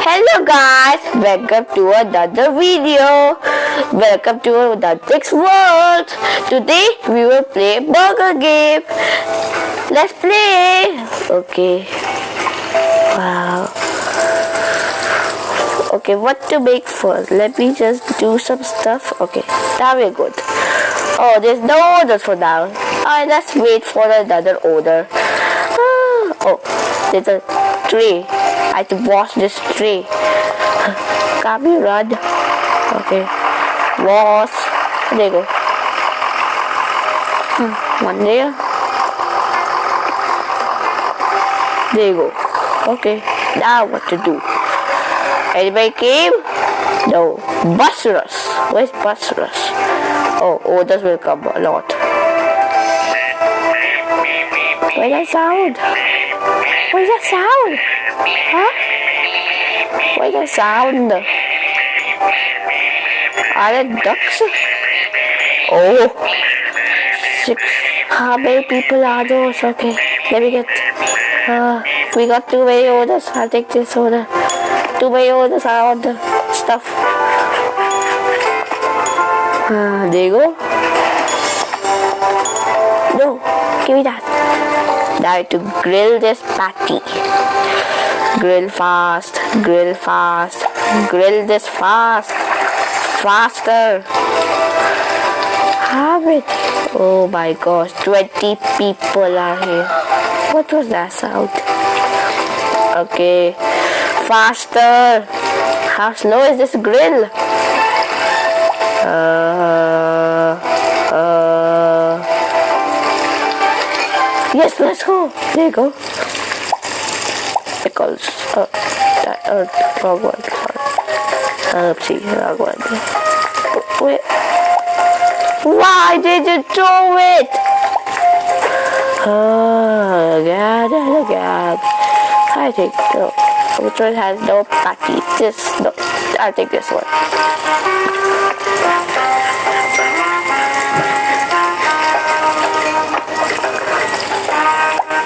Hello guys, welcome to another video. Welcome to Anantek's world. Today we will play burger game. Let's play. Okay. Wow. Okay, what to make first? Let me just do some stuff. Okay, now we're good. Oh, there's no orders for now. Alright, let's wait for another order. Oh, there's a tray. I have to wash this tray. Can't we run? Okay. Wash. There you go. One there. There you go. Okay. Now what to do? Anybody came? No. Bus rush. Where's bus rush? Oh, orders will come a lot. Where's that sound? Where's that sound? Huh? Where's that sound? Are there ducks? Oh, 6. How many people are those? Okay, let me get. We got too many orders. I'll take this order. Too many orders are on the stuff. There you go. No, give me that. Now to grill this patty. Grill fast, grill fast, grill this fast, faster. Have it. Oh my gosh, 20 people are here. What was that sound? Okay, faster. How slow is this grill? Yes, let's go. There you go. Pickles. Wrong one. Sorry. Oopsie, wrong one. Wait. Why did you throw it? Oh, God. I think, no. Which one has no patty? No. I'll take this one.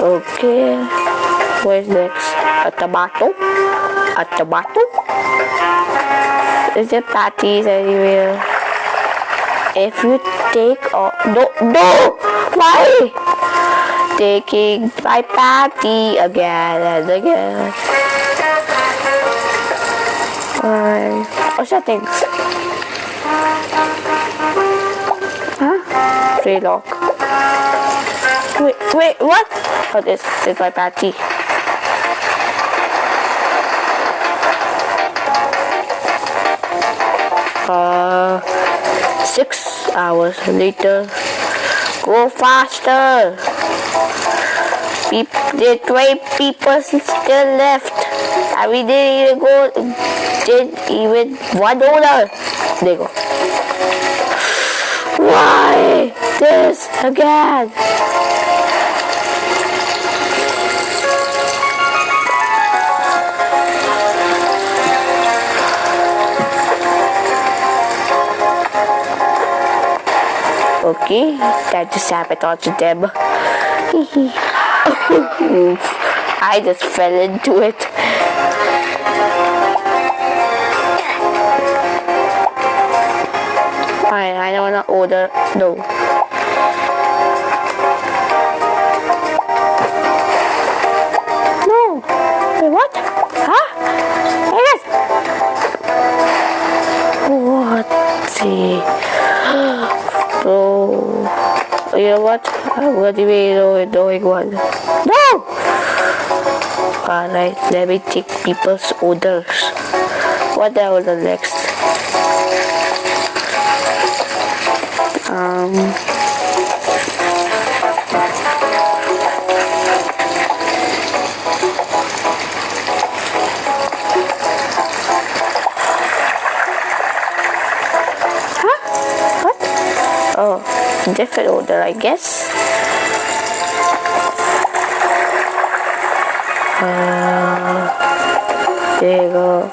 Okay, where's next? A tomato? A tomato? Is there patties anywhere? If you take no! Why? Taking my patty again and again. Alright. What's that thing? Huh? Tray lock. Wait, what? Oh, this is my patty. 6 hours later. Go faster. The 20 people still left. And we didn't even one order. There you go. Why this again? Okay, that just happened onto them. I just fell into it. Fine, I don't wanna order. No. No. Wait, what? Huh? Yes. What? See. Oh, you know what? I'm going to be doing one. No! Alright, let me take people's orders. What I order next? Oh, different order, I guess. There you go.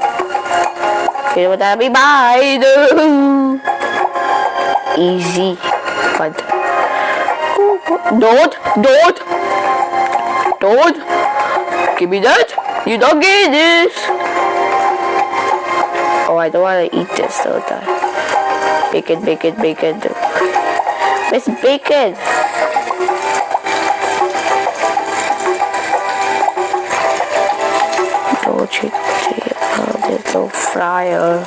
Okay, what that be? Bye. Easy. But don't. Give me that. You don't get this. Oh, I don't want to eat this though. Bacon, bacon, bacon. Where's bacon? Don't you see? Oh, there's no fryer.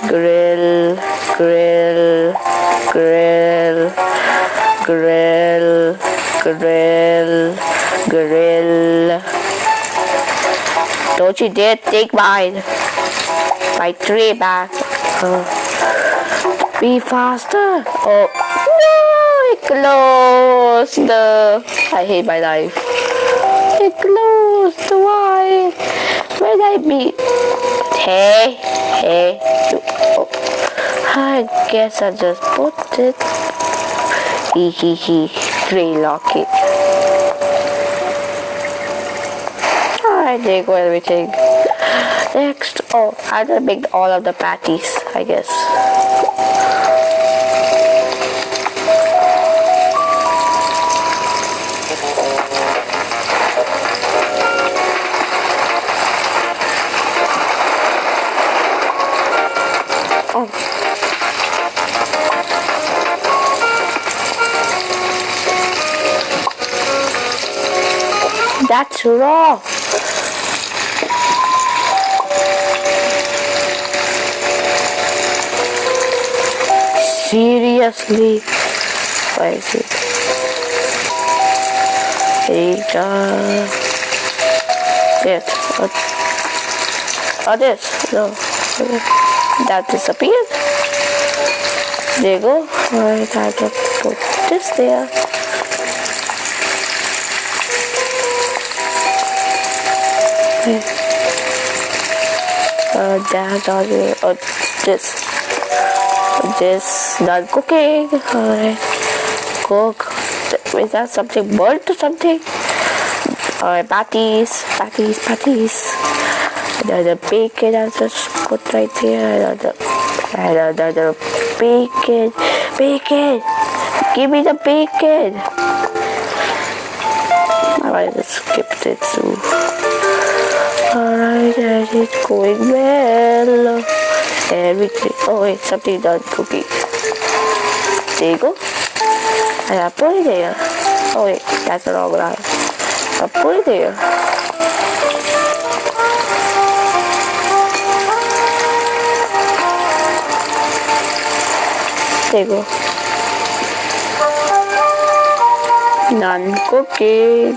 Grill, grill, grill, grill, grill, grill. Don't you dare take my tray back. Be faster. Oh, no, it closed. I hate my life. It closed. Why? Where did I be? Hey. Oh. I guess I just put it. Tray lock it. Alright, there you go, everything. Next, oh, I just make all of the patties, I guess. Oh. That's raw. Seriously? Why is it? This. No. That disappeared. There you go. Alright, I can put this there. This not cooking. Alright, cook. Is that something burnt or something? Alright, patties. Another bacon I just put right there. Another bacon. Give me the bacon. I just skipped it too. Alright, it's going well. Everything. Oh wait, something done cooking. There you go. And I put it there. Oh wait, that's the wrong line. I put it there. There you go. None cooking.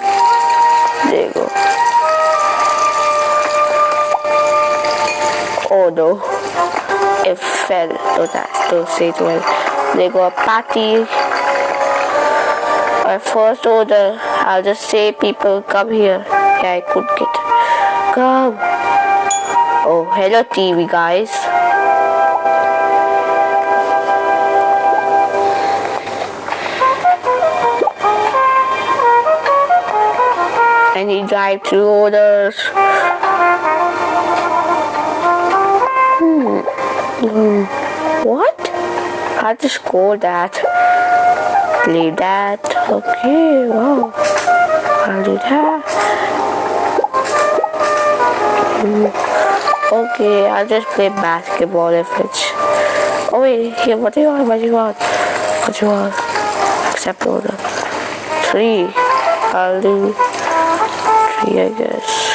There you go. Oh no. It fell. Don't say it well. There you go, a patty. My first order. I'll just say people come here. Yeah, I could get. Come. Oh, hello TV guys. Any drive-thru orders? What? I'll just go that. Leave that. Okay, wow. I'll do that. Okay, I'll just play basketball if it's... Oh wait, here, what do you want? Accept order. 3. I'll do 3, I guess.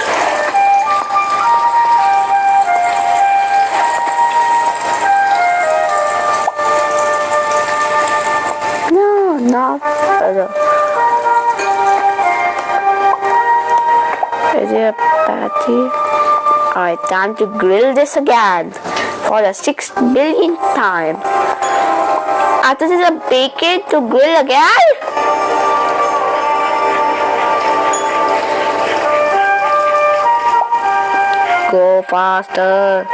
No. Is there a patty? Alright, time to grill this again for the 6 millionth time. After this, a bacon to grill again? Go faster.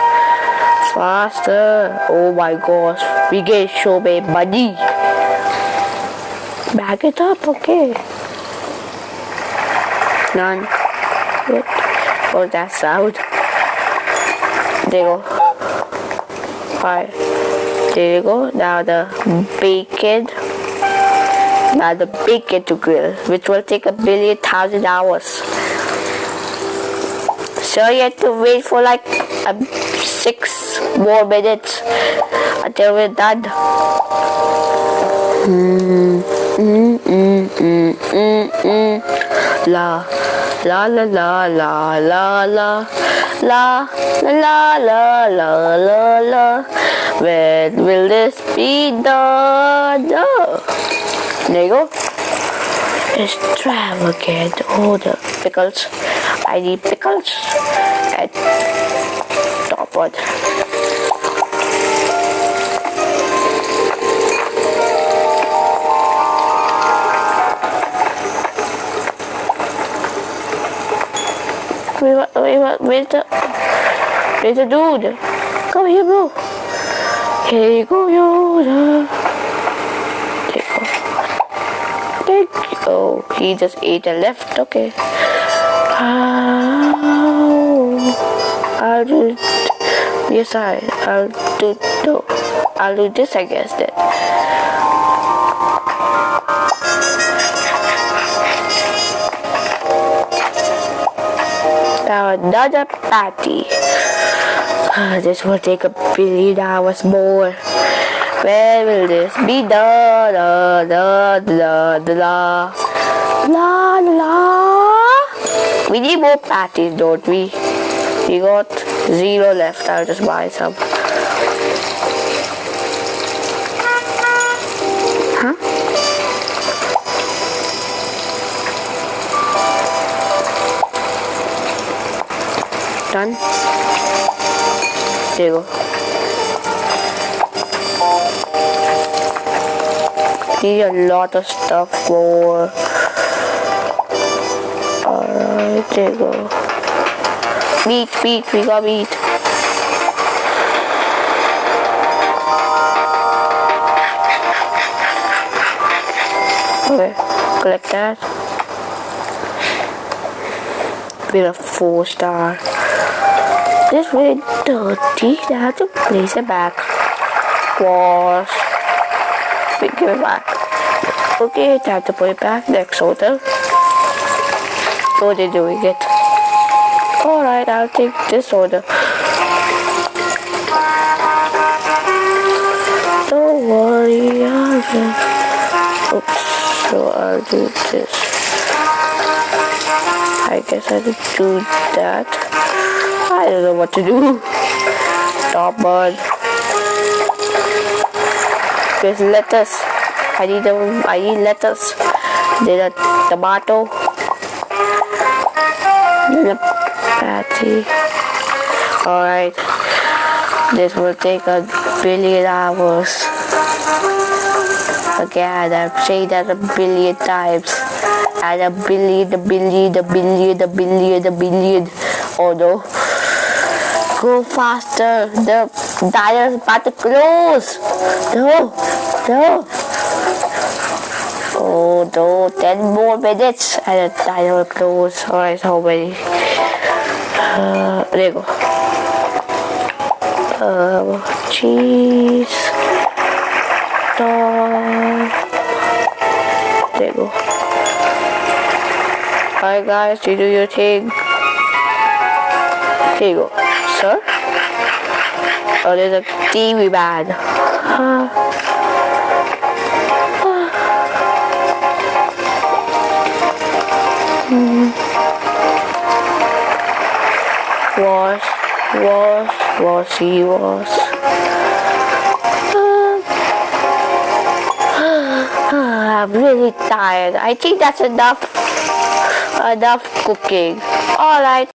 Oh my gosh, we get so many money. Bag it up, okay. None. What? Oh, that's out. There you go. Alright. There you go. Now the bacon. Now the bacon to grill, which will take 1,000,000,000 hours. So you have to wait for like 6 more minutes until we're done. La la la la la la la la la la la la la. When will this be done? Oh. There you go. Extravagant. Oh, the pickles. I need pickles and top one. Where's the dude? Come here, bro. Here you go, Yoda. There you go. Oh, he just ate and left. Okay. I'll do it. Yes, I'll do no. I'll do this, I guess then. Now another patty. This will take a billion hours more. Where will this be done? La la la la la la. We need more patties, don't we? We got 0 left. I'll just buy some. Huh? Done. There you go. Need a lot of stuff more. Alright, there you go. Meat, we got meat. Okay, collect that. With a 4-star. This really dirty. I have to place it back. Wash. Wait, give it back. Okay, time to put it back. Next hotel. Oh, they're doing it. Alright, I'll take this order. Don't worry, I'll just... Oops, so I'll do this. I guess I have to do that. I don't know what to do. Top bud. There's lettuce. I need lettuce. There's a tomato. Then a patty. Alright. This will take a billion hours. Again, I've said that a billion times. And a billion. Oh no. Go faster. The diner is about to close. No. Oh no, 10 more minutes and the diner will close. Alright, how many? There you go. Cheese. There you go. Alright guys, you do your thing. Here you go. Sir? Oh, there's a TV man. Wash. I'm really tired. I think that's enough cooking. Alright.